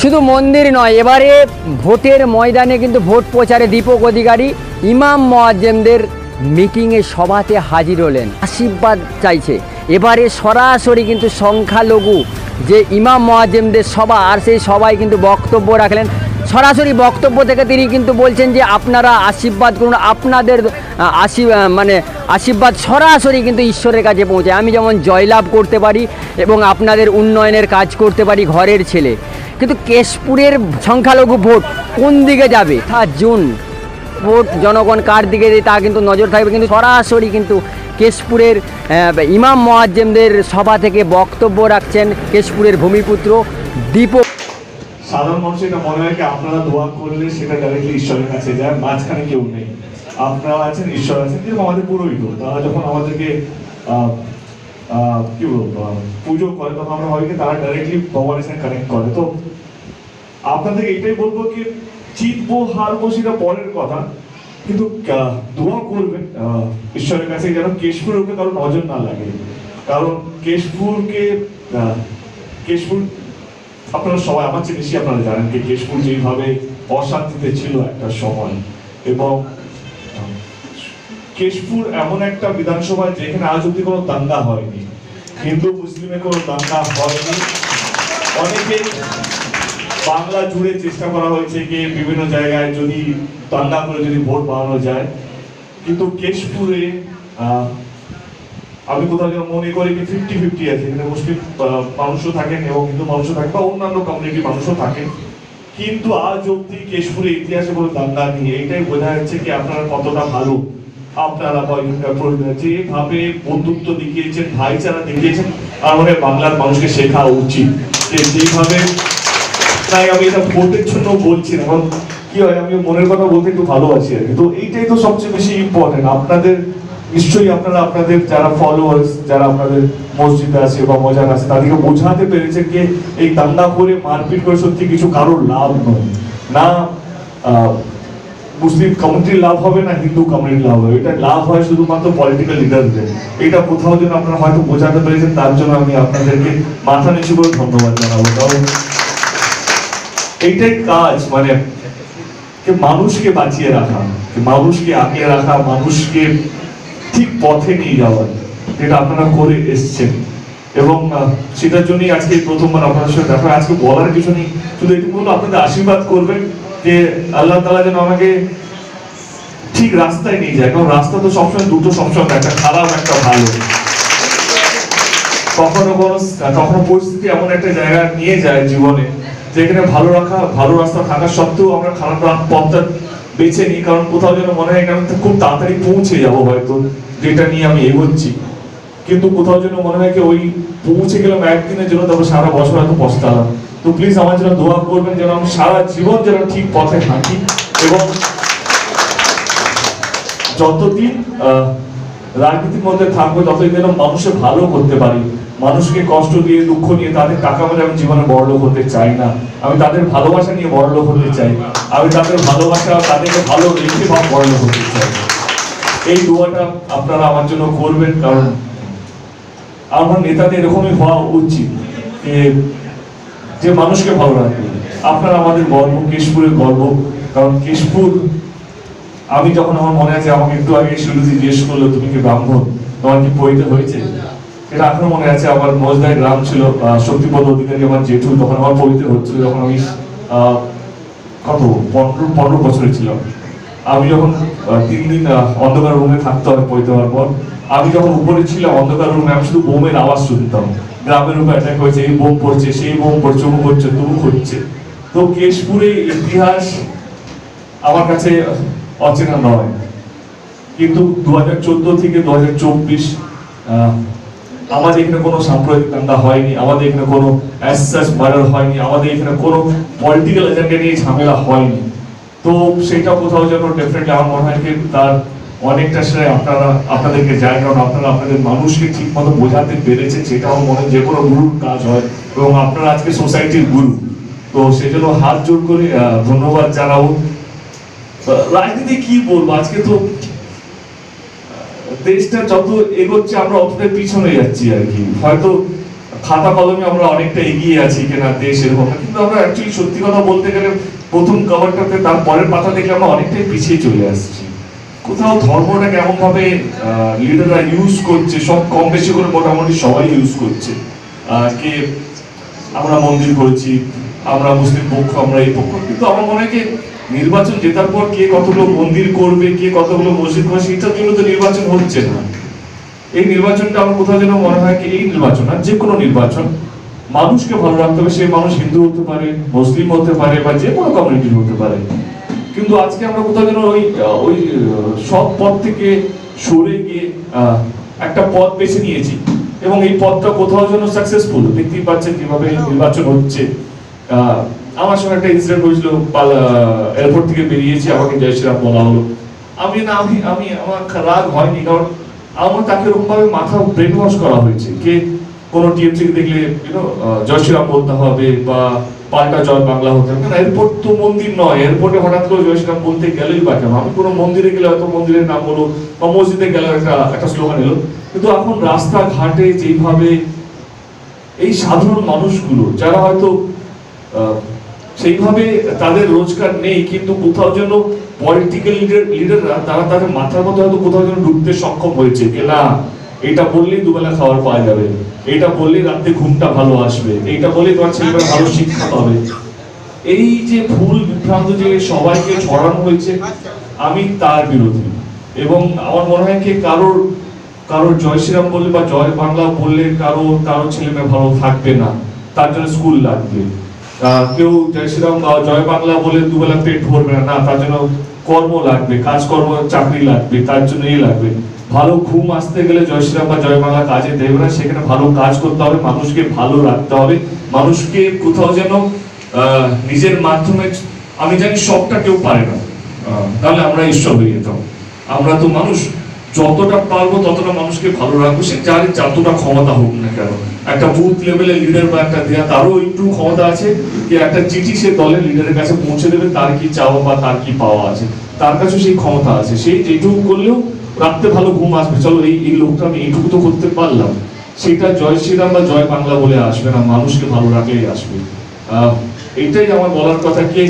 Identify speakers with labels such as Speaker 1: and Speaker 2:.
Speaker 1: শুধু মন্দির নয়, এবারে ভোটের ময়দানে কিন্তু ভোট প্রচারে দীপক অধিকারী ইমাম মুয়াজ্জেমদের মিটিংয়ে সভাতে হাজির হলেন, আশীর্বাদ চাইছে। এবারে সরাসরি কিন্তু সংখ্যালঘু যে ইমাম মুয়াজ্জেমদের সভা, আর সেই সভায় কিন্তু বক্তব্য রাখলেন। সরাসরি বক্তব্য থেকে তিনি কিন্তু বলছেন যে আপনারা আশীর্বাদ করুন, আপনাদের আশীর্বাদ সরাসরি কিন্তু ঈশ্বরের কাছে পৌঁছায়। আমি যেমন জয়লাভ করতে পারি এবং আপনাদের উন্নয়নের কাজ করতে পারি ঘরের ছেলে, কিন্তু কেশপুরের সংখ্যালঘু ভোট কোন দিকে যাবে 7 জুন ভোট জনগণ কার দিকে দেয় তা কিন্তু নজর থাকবে। কিন্তু সরাসরি কিন্তু কেশপুরের ইমাম মুয়াজ্জেমদের সভা থেকে বক্তব্য রাখছেন কেশপুরের ভূমিপুত্র দীপক।
Speaker 2: সাধারণ মানুষ এটা মনে হয় কি আপনারা দোয়া করলে সেটা ডাইরেক্টলি ঈশ্বরের কাছে যায়, মাঝখানে কেউ নেই, আপনারা আছেন, ঈশ্বর আছেন। যেরকম আমাদের পুরোহিত, তারা যখন আমাদেরকে কি বলবো পুজো করে, তখন আমরা ভাবি কি তারা ডাইরেক্টলি ভগবানের সাথে কানেক্ট করে। তো আপনাদের এটাই বলবো কি জিতবো হারবো সেটা পরের কথা, কিন্তু দোয়া করবেন ঈশ্বরের কাছে যেন কেশপুরের উপরে কারো নজর না লাগে। কারণ কেশপুর আপনারা সবাই আমার চেয়ে বেশি আপনারা জানেন যে কেশপুর যেভাবে অশান্তিতে ছিল একটা সময়, এবং কেশপুর এমন একটা বিধানসভা যেখানে আজ অব্দি কোনো দাঙ্গা হয়নি, হিন্দু মুসলিমের কোনো দাঙ্গা হয়নি। অনেকে বাংলা জুড়ে চেষ্টা করা হয়েছে যে বিভিন্ন জায়গায় যদি দাঙ্গা করে যদি ভোট বাড়ানো যায়, কিন্তু কেশপুরে আমি কোথাও যেন মনে করি যে 50-50 আছে, এখানে মুসলিম মানুষও থাকেন এবং হিন্দু মানুষও থাকেন বা অন্যান্য কমিউনিটি মানুষও থাকেন, কিন্তু আজ অব্দি কেশপুরে ইতিহাসে কোনো দাঙ্গা নেই। এইটাই বোঝা যাচ্ছে কি আপনারা কতটা ভালো, আপনারা যেভাবে বন্ধুত্ব দেখিয়েছেন, ভাইচারা দেখিয়েছেন, আমাদের বাংলার মানুষকে শেখা উচিত যে যেভাবে। তাই আমি এটা ভোটের জন্য বলছি না, কারণ কি হয় আমি মনের কথা বলতে একটু ভালোবাসি আর কি। তো এইটাই তো সবচেয়ে বেশি ইম্পর্টেন্ট। আপনাদের নিশ্চয়ই আপনারা আপনাদের যারা ফলোয়ার্স, যারা আপনাদের মসজিদে আছে বা মজার আছে, তাদেরকে বোঝাতে পেরেছে যে এই দাঙ্গা করে মারপিট করে সত্যি কিছু কারোর লাভ নয়, না মুসলিম কমিউনিটির লাভ হবে না হিন্দু কমিউনিটির লাভ হবে, এটা লাভ হয় শুধুমাত্র পলিটিক্যাল লিডারদের। এটা কোথাও যেন আপনারা হয়তো বোঝাতে পেরেছেন, তার জন্য আমি আপনাদেরকে মাথা নিচু করে ধন্যবাদ জানাবো। কারণ এইটাই কাজ, মানে মানুষকে বাঁচিয়ে রাখা, মানুষকে আগলে রাখা, মানুষকে ঠিক পথে নিয়ে যাওয়া, যেটা আপনারা করে এসছেন। এবং সেটার জন্যই আজকে প্রথমবার আপনার সাথে দেখা। আজকে বলার কিছু নেই, শুধু এটুকু হলো আপনাদের আশীর্বাদ করবেন যে আল্লাহ তাআলা যেন আমাকে ঠিক রাস্তায় নিয়ে যায়। কারণ রাস্তা তো সবসময় দুটো, সবসময় একটা খারাপ একটা ভালো। কখনো পরিস্থিতি এমন একটা জায়গা নিয়ে যায় জীবনে যেখানে ভালো রাস্তা থাকা সত্ত্বেও আমরা খারাপ পথটা বেছে নিই, কারণ কোথাও যেন মনে হয় আমি খুব তাড়াতাড়ি পৌঁছে যাবো হয়তো যেটা নিয়ে আমি এগোচ্ছি, কিন্তু কোথাও যেন মনে হয় কি ওই পৌঁছে গেলাম একদিনের জন্য, তারপর সারা বছর হয়তো পস্তালাম। তো প্লিজ আমার জন্য দোয়া করবেন যেন আমি সারা জীবন যেন ঠিক পথে হাঁটি, এবং যতদিন রাজনীতির মধ্যে থাকবো ততদিন যেন মানুষের ভালো করতে পারি। মানুষকে কষ্ট দিয়ে, দুঃখ নিয়ে, তাদের টাকা মেরে আমি জীবনে বড়লোক হতে চাই না। আমি তাদের ভালোবাসা নিয়ে বড়লোক হতে চাই, আমি তাদের ভালোবাসা, তাদেরকে ভালো রেখে বড়লোক হতে চাই। এই দোয়াটা আপনারা আমার জন্য করবেন, কারণ আমার নেতাদের এরকমই হওয়া উচিত যে মানুষকে ভালো রাখবে। আপনারা আমাদের গর্ব, কেশপুরের গর্ব। কারণ কেশপুর, আমি যখন আমার মনে আছে আমাকে একটু আগে শুরুতে জিজ্ঞেস করলো তুমি কি ব্রাহ্মণ, তোমার কি পৈতে হয়েছে, এটা এখনো মনে আছে। আমার মজদায় গ্রাম ছিল, শক্তিপদ অধিকারী আমার জেঠু, তখন আমার পৈতে হচ্ছিল যখন আমি 15 বছরের ছিলাম। আমি যখন 3 দিন অন্ধকার রুমে থাকতে হয় পৈতে হওয়ার পর, আমি যখন উপরে ছিলাম অন্ধকার রুমে, আমি শুধু বোমের আওয়াজ শুনতাম, গ্রামের উপর অ্যাটাক হয়েছে, এই বোম পড়ছে, সেই বোম পড়ছে, অমুক হচ্ছে, তমুক হচ্ছে। তো কেশপুরের ইতিহাস আমার কাছে অচেনা নয়, কিন্তু 2014 থেকে 2024 আমাদের এখানে কোনো সাম্প্রদায়িক দাঙ্গা হয়নি, আমাদের এখানে কোনো মার্ডার হয়নি, আমাদের এখানে কোনো পলিটিক্যাল এজেন্ডা নিয়ে ঝামেলা হয়নি। তো সেটা কোথাও যেন ডেফিনেটলি আমার মনে হয় তার অনেকটা শ্রেয় আপনাদেরকে যায়, কারণ আপনারা আপনাদের মানুষকে ঠিক মতো বোঝাতে পেরেছেন, সেটা আমার মনে হয় যে কোনো গুরুর কাজ হয়, এবং আপনারা আজকে সোসাইটির গুরু। তো সেজন্য হাত জোর করে ধন্যবাদ জানাবো। রাজনীতি কি বলবো, আজকে তো দেশটা যত এগোচ্ছে আমরা অতটাই পিছনে যাচ্ছি আর কি। হয়তো খাতা কলমে আমরা অনেকটা এগিয়ে আছি কিনা দেশ এরকম, কিন্তু আমরা অ্যাকচুয়ালি সত্যি কথা বলতে গেলে প্রথম কভারটাতে তার পরের পাতা দেখলে আমরা অনেকটাই পিছিয়ে চলে আসছি। কোথাও ধর্মটাকে এমন ভাবে লিডাররা ইউজ করছে, সব কম বেশি করে মোটামুটি সবাই ইউজ করছে। কে আমরা মন্দির করেছি, আমরা মুসলিম পক্ষ, আমরা এই পক্ষ, কিন্তু আমার মনে হয় কি নির্বাচন জেতার পর কে কতগুলো মন্দির করবে, কে কতগুলো মসজিদ করবে, সেটার জন্য তো নির্বাচন হচ্ছে না। এই নির্বাচনটা আমার কোথাও যেন মনে হয় কি এই নির্বাচন আর যে কোনো নির্বাচন মানুষকে ভালো রাখতে হবে। সেই মানুষ হিন্দু হতে পারে, মুসলিম হতে পারে, বা যে কোনো কমিউনিটির হতে পারে। কিন্তু আজকে আমরা কোথাও যেন ওই সব পথ থেকে সরে গিয়ে একটা পথ বেছে নিয়েছি, এবং এই পথটা কোথাও যেন সাকসেসফুল। দেখতেই পাচ্ছেন কিভাবে নির্বাচন হচ্ছে। আমার সঙ্গে একটা ইনসিডেন্ট হয়েছিল, এয়ারপোর্ট থেকে বেরিয়েছি, আমাকে জয় শ্রীরাম বলা হলো। আমার রাগ হয়নি, কারণ আমার তাকে এরকম ভাবে মাথা ব্রেন ওয়াশ করা হয়েছে কে কোনো টিএমসি দেখলে জয় শ্রীরাম বলতে হবে বা পাল্টা জয় বাংলা হতে হবে না। এয়ারপোর্ট তো মন্দির নয়, এয়ারপোর্টে হঠাৎ করে জয় শ্রীরাম বলতে গেলেই বা কেন? আমি কোনো মন্দিরে গেলে হয়তো মন্দিরের নাম হলো, বা মসজিদে গেলে একটা স্লোগান এলো। কিন্তু এখন রাস্তাঘাটে যেভাবে এই সাধারণ মানুষগুলো যারা হয়তো সেইভাবে তাদের রোজগার নেই, কিন্তু কোথাও যেন পলিটিক্যাল লিডাররা তারা তাদের মাথার মধ্যে হয়তো কোথাও যেন ঢুকতে সক্ষম হয়েছে যে না, এটা বললেই দুবেলা খাবার পাওয়া যাবে, এটা বললেই রাতে ঘুমটা ভালো আসবে, এইটা বললেই তোমার ছেলেমেয়েরা ভালো শিক্ষা পাবে। এই যে ভুল বিভ্রান্ত যে সবাইকে ছড়ানো হয়েছে, আমি তার বিরোধী। এবং আমার মনে হয় কি কারোর জয় শ্রীরাম বললে বা জয় বাংলা বললে কারো ছেলে মেয়ে ভালো থাকবে না, তার জন্য স্কুল লাগবে। কেউ জয় শ্রীরাম বা জয় বাংলা বলে দুবেলা পেট ভরবে না, তার জন্য কর্ম লাগবে, কাজকর্ম চাকরি লাগবে, তার জন্য লাগবে। ভালো ঘুম আসতে গেলে জয় শ্রীরাম বা জয় বাংলা কাজে দেবে না, সেখানে ভালো কাজ করতে হবে, মানুষকে ভালো রাখতে হবে, মানুষকে কোথাও যেন নিজের মাধ্যমে, আমি জানি সবটা কেউ পারে না, তাহলে আমরা ঈশ্বর হয়ে যেতাম। আমরা তো মানুষ, যতটা পারবো ততটা মানুষকে ভালো রাখবো, সে যার যতটা ক্ষমতা হোক না কেন। একটা বুথ লেভেলের লিডার বা একটা দেয়া, তারও একটু ক্ষমতা আছে যে একটা চিঠি সে দলের লিডারের কাছে পৌঁছে দেবে, তার কি চাওয়া বা তার কি পাওয়া আছে, তার কাছে সেই ক্ষমতা আছে। সেই যেটুকু করলেও রাখতে ভালো ঘুম আসবে, চলো এই লোকটা আমি এইটুকু তো করতে পারলাম, সেটা জয় শ্রীরাম বা জয় বাংলা বলে আসবে না, মানুষকে ভালো রাখলেই আসবে। এইটাই আমার বলার কথা। কে